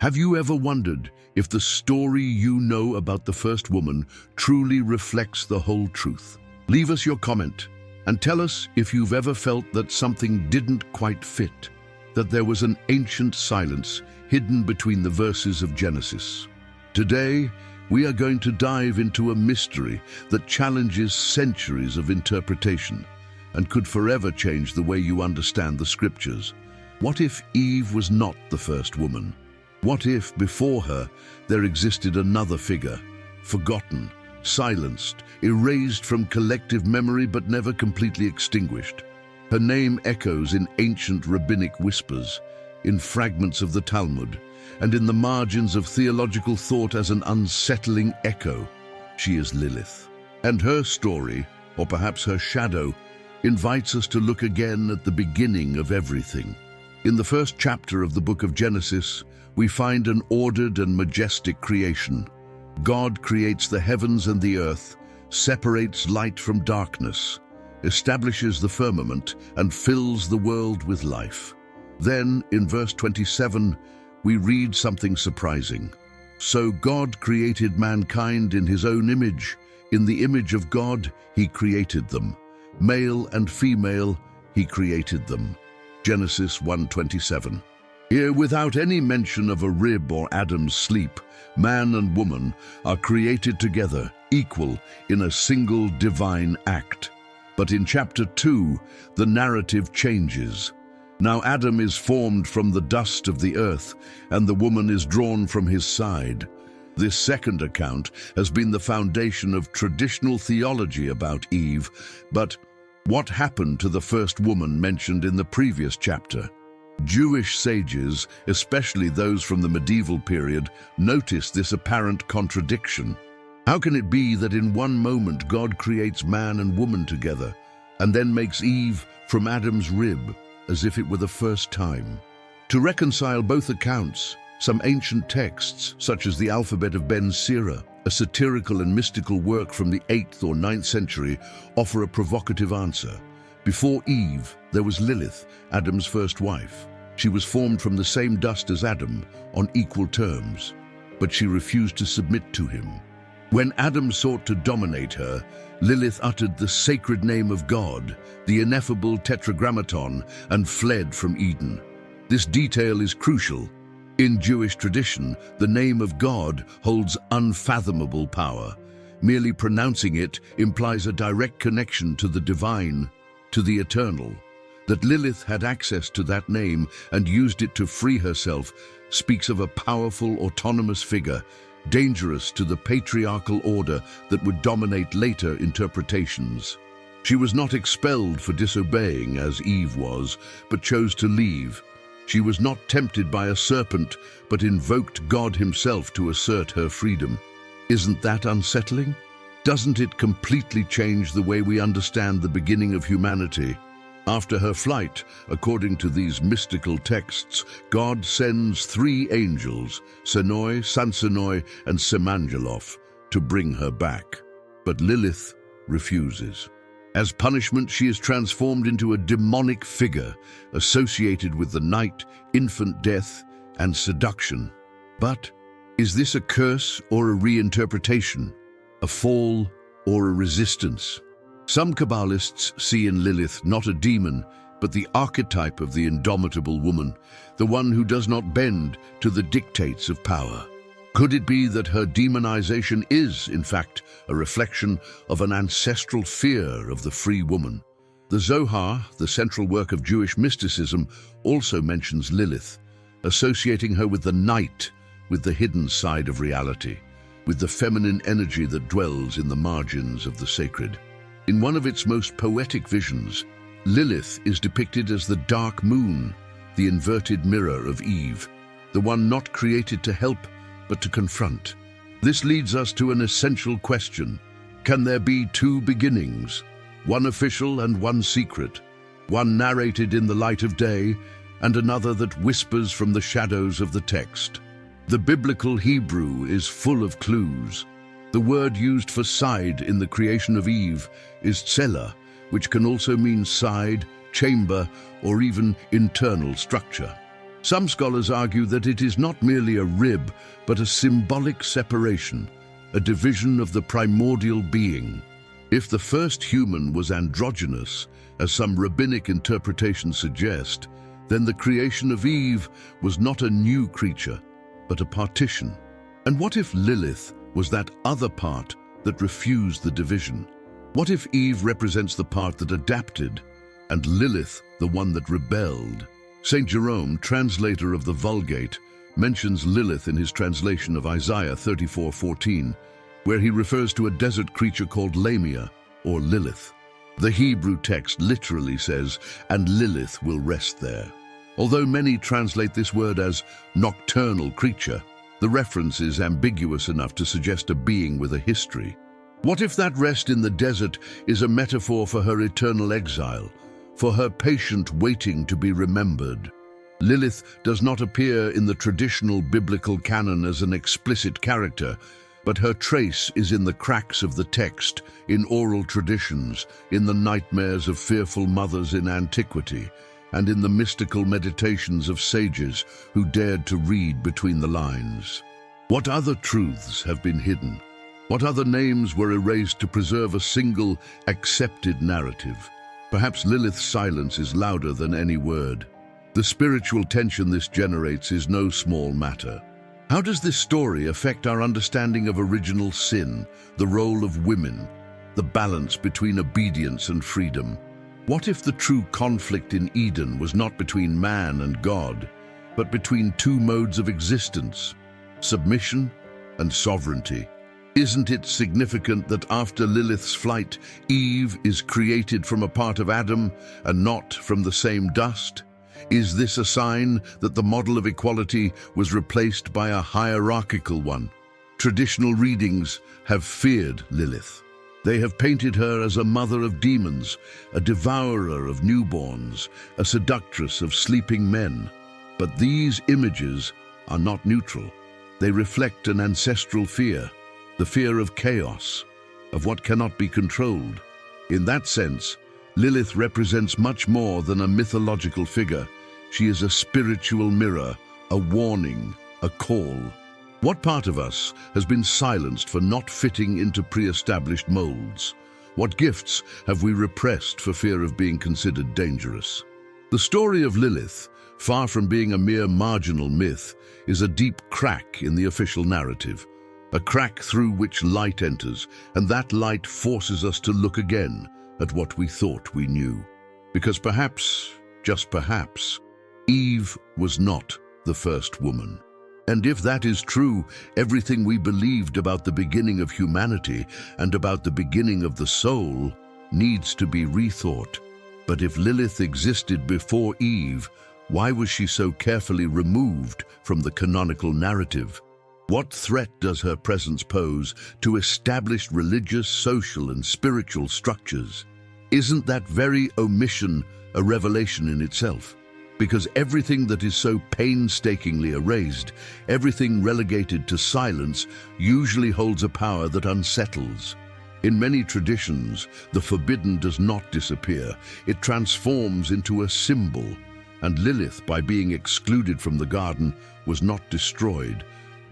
Have you ever wondered if the story you know about the first woman truly reflects the whole truth? Leave us your comment and tell us if you've ever felt that something didn't quite fit, that there was an ancient silence hidden between the verses of Genesis. Today, we are going to dive into a mystery that challenges centuries of interpretation and could forever change the way you understand the scriptures. What if Eve was not the first woman? What if, before her, there existed another figure, forgotten, silenced, erased from collective memory but never completely extinguished? Her name echoes in ancient rabbinic whispers, in fragments of the Talmud, and in the margins of theological thought as an unsettling echo. She is Lilith. And her story, or perhaps her shadow, invites us to look again at the beginning of everything. In the first chapter of the book of Genesis, we find an ordered and majestic creation. God creates the heavens and the earth, separates light from darkness, establishes the firmament, and fills the world with life. Then, in verse 27, we read something surprising. So God created mankind in his own image. In the image of God, he created them. Male and female, he created them. Genesis 1:27. Here, without any mention of a rib or Adam's sleep, man and woman are created together, equal in a single divine act. But in chapter 2, the narrative changes. Now Adam is formed from the dust of the earth, and the woman is drawn from his side. This second account has been the foundation of traditional theology about Eve, but what happened to the first woman mentioned in the previous chapter? Jewish sages, especially those from the medieval period, noticed this apparent contradiction. How can it be that in one moment God creates man and woman together, and then makes Eve from Adam's rib, as if it were the first time? To reconcile both accounts, some ancient texts, such as the Alphabet of Ben Sira, a satirical and mystical work from the 8th or 9th century, offer a provocative answer. Before Eve, there was Lilith, Adam's first wife. She was formed from the same dust as Adam, on equal terms, but she refused to submit to him. When Adam sought to dominate her, Lilith uttered the sacred name of God, the ineffable Tetragrammaton, and fled from Eden. This detail is crucial. In Jewish tradition, the name of God holds unfathomable power. Merely pronouncing it implies a direct connection to the divine, to the eternal. That Lilith had access to that name and used it to free herself speaks of a powerful, autonomous figure, dangerous to the patriarchal order that would dominate later interpretations. She was not expelled for disobeying, as Eve was, but chose to leave. She was not tempted by a serpent, but invoked God himself to assert her freedom. Isn't that unsettling? Doesn't it completely change the way we understand the beginning of humanity? After her flight, according to these mystical texts, God sends 3 angels, Senoi, Sansenoi, and Semangelof, to bring her back. But Lilith refuses. As punishment, she is transformed into a demonic figure associated with the night, infant death, and seduction. But is this a curse or a reinterpretation? A fall or a resistance? Some Kabbalists see in Lilith not a demon, but the archetype of the indomitable woman, the one who does not bend to the dictates of power. Could it be that her demonization is, in fact, a reflection of an ancestral fear of the free woman? The Zohar, the central work of Jewish mysticism, also mentions Lilith, associating her with the night, with the hidden side of reality, with the feminine energy that dwells in the margins of the sacred. In one of its most poetic visions, Lilith is depicted as the dark moon, the inverted mirror of Eve, the one not created to help, but to confront. This leads us to an essential question. Can there be 2 beginnings, one official and one secret, one narrated in the light of day, and another that whispers from the shadows of the text? The biblical Hebrew is full of clues. The word used for side in the creation of Eve is tsela, which can also mean side, chamber, or even internal structure. Some scholars argue that it is not merely a rib, but a symbolic separation, a division of the primordial being. If the first human was androgynous, as some rabbinic interpretations suggest, then the creation of Eve was not a new creature, but a partition. And what if Lilith was that other part that refused the division? What if Eve represents the part that adapted, and Lilith the one that rebelled? Saint Jerome, translator of the Vulgate, mentions Lilith in his translation of Isaiah 34:14, where he refers to a desert creature called Lamia, or Lilith. The Hebrew text literally says, "and Lilith will rest there." Although many translate this word as nocturnal creature, the reference is ambiguous enough to suggest a being with a history. What if that rest in the desert is a metaphor for her eternal exile, for her patient waiting to be remembered? Lilith does not appear in the traditional biblical canon as an explicit character, but her trace is in the cracks of the text, in oral traditions, in the nightmares of fearful mothers in antiquity, and in the mystical meditations of sages who dared to read between the lines. What other truths have been hidden? What other names were erased to preserve a single, accepted narrative? Perhaps Lilith's silence is louder than any word. The spiritual tension this generates is no small matter. How does this story affect our understanding of original sin, the role of women, the balance between obedience and freedom? What if the true conflict in Eden was not between man and God, but between two modes of existence, submission and sovereignty? Isn't it significant that after Lilith's flight, Eve is created from a part of Adam and not from the same dust? Is this a sign that the model of equality was replaced by a hierarchical one? Traditional readings have feared Lilith. They have painted her as a mother of demons, a devourer of newborns, a seductress of sleeping men. But these images are not neutral. They reflect an ancestral fear, the fear of chaos, of what cannot be controlled. In that sense, Lilith represents much more than a mythological figure. She is a spiritual mirror, a warning, a call. What part of us has been silenced for not fitting into pre-established molds? What gifts have we repressed for fear of being considered dangerous? The story of Lilith, far from being a mere marginal myth, is a deep crack in the official narrative. A crack through which light enters, and that light forces us to look again at what we thought we knew. Because perhaps, just perhaps, Eve was not the first woman. And if that is true, everything we believed about the beginning of humanity and about the beginning of the soul needs to be rethought. But if Lilith existed before Eve, why was she so carefully removed from the canonical narrative? What threat does her presence pose to established religious, social, and spiritual structures? Isn't that very omission a revelation in itself? Because everything that is so painstakingly erased, everything relegated to silence, usually holds a power that unsettles. In many traditions, the forbidden does not disappear. It transforms into a symbol. And Lilith, by being excluded from the garden, was not destroyed.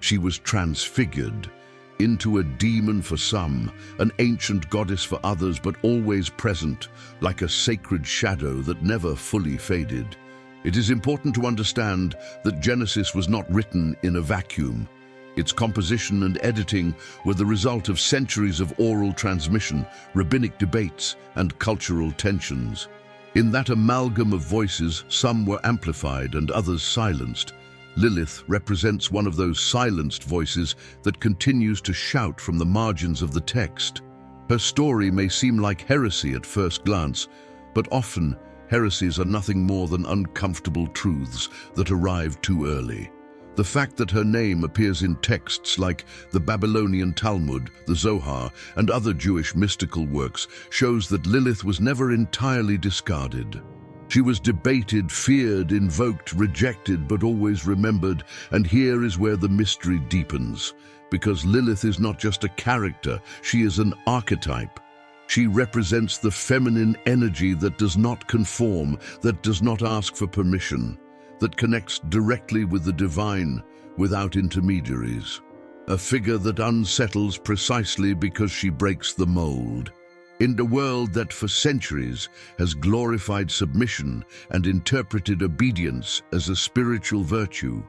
She was transfigured into a demon for some, an ancient goddess for others, but always present, like a sacred shadow that never fully faded. It is important to understand that Genesis was not written in a vacuum. Its composition and editing were the result of centuries of oral transmission, rabbinic debates, and cultural tensions. In that amalgam of voices, some were amplified and others silenced. Lilith represents one of those silenced voices that continues to shout from the margins of the text. Her story may seem like heresy at first glance, but often heresies are nothing more than uncomfortable truths that arrive too early. The fact that her name appears in texts like the Babylonian Talmud, the Zohar, and other Jewish mystical works shows that Lilith was never entirely discarded. She was debated, feared, invoked, rejected, but always remembered, and here is where the mystery deepens. Because Lilith is not just a character, she is an archetype. She represents the feminine energy that does not conform, that does not ask for permission. that connects directly with the divine without intermediaries. A figure that unsettles precisely because she breaks the mold. In a world that for centuries has glorified submission and interpreted obedience as a spiritual virtue,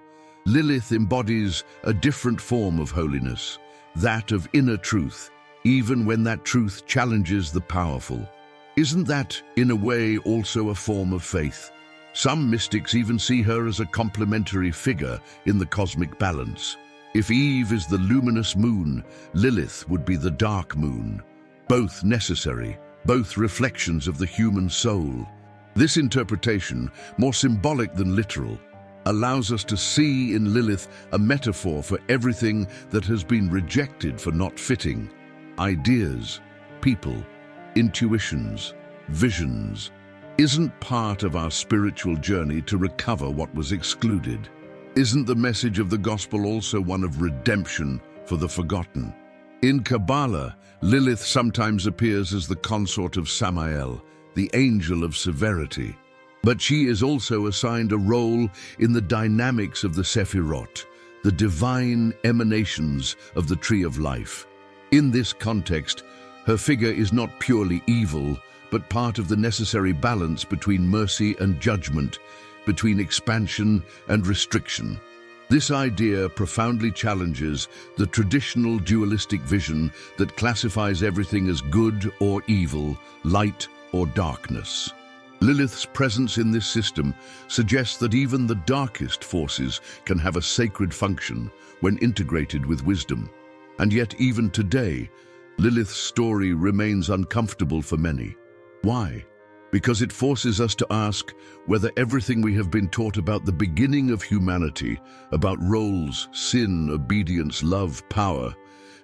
Lilith embodies a different form of holiness, that of inner truth, even when that truth challenges the powerful. Isn't that, in a way, also a form of faith? Some mystics even see her as a complementary figure in the cosmic balance. If Eve is the luminous moon, Lilith would be the dark moon. Both necessary, both reflections of the human soul. This interpretation, more symbolic than literal, allows us to see in Lilith a metaphor for everything that has been rejected for not fitting. Ideas, people, intuitions, visions. Isn't part of our spiritual journey to recover what was excluded? Isn't the message of the gospel also one of redemption for the forgotten? In Kabbalah, Lilith sometimes appears as the consort of Samael, the angel of severity. But she is also assigned a role in the dynamics of the Sephirot, the divine emanations of the Tree of Life. In this context, her figure is not purely evil, but part of the necessary balance between mercy and judgment, between expansion and restriction. This idea profoundly challenges the traditional dualistic vision that classifies everything as good or evil, light or darkness. Lilith's presence in this system suggests that even the darkest forces can have a sacred function when integrated with wisdom. And yet, even today, Lilith's story remains uncomfortable for many. Why? Because it forces us to ask whether everything we have been taught about the beginning of humanity, about roles, sin, obedience, love, power,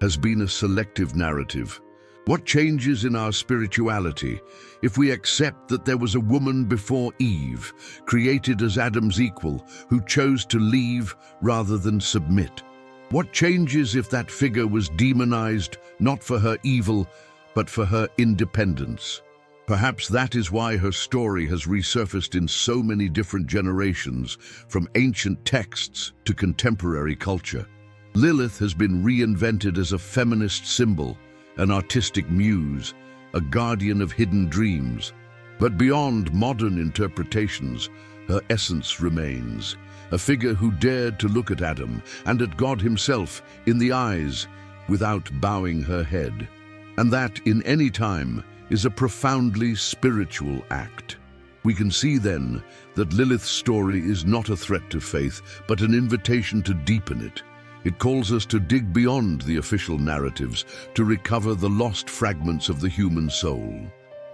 has been a selective narrative. What changes in our spirituality if we accept that there was a woman before Eve, created as Adam's equal, who chose to leave rather than submit? What changes if that figure was demonized not for her evil, but for her independence? Perhaps that is why her story has resurfaced in so many different generations, from ancient texts to contemporary culture. Lilith has been reinvented as a feminist symbol, an artistic muse, a guardian of hidden dreams. But beyond modern interpretations, her essence remains, a figure who dared to look at Adam and at God himself in the eyes without bowing her head. And that, in any time, is a profoundly spiritual act. We can see then that Lilith's story is not a threat to faith, but an invitation to deepen it. It calls us to dig beyond the official narratives, to recover the lost fragments of the human soul.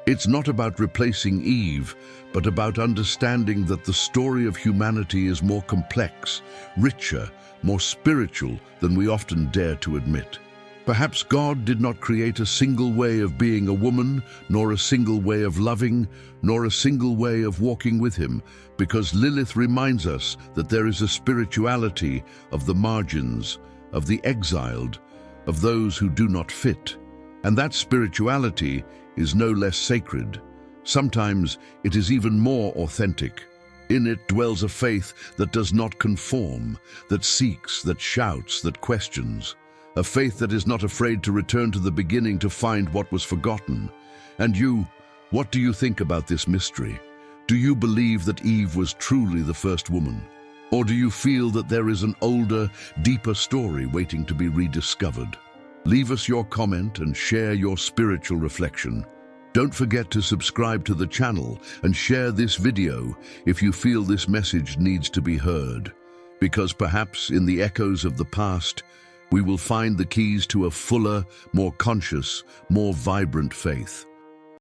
It's not about replacing Eve, but about understanding that the story of humanity is more complex, richer, more spiritual than we often dare to admit. Perhaps God did not create a single way of being a woman, nor a single way of loving, nor a single way of walking with him, because Lilith reminds us that there is a spirituality of the margins, of the exiled, of those who do not fit. And that spirituality is no less sacred. Sometimes it is even more authentic. In it dwells a faith that does not conform, that seeks, that shouts, that questions. A faith that is not afraid to return to the beginning to find what was forgotten. And you, what do you think about this mystery? Do you believe that Eve was truly the first woman? Or do you feel that there is an older, deeper story waiting to be rediscovered? Leave us your comment and share your spiritual reflection. Don't forget to subscribe to the channel and share this video if you feel this message needs to be heard. Because perhaps in the echoes of the past, we will find the keys to a fuller, more conscious, more vibrant faith.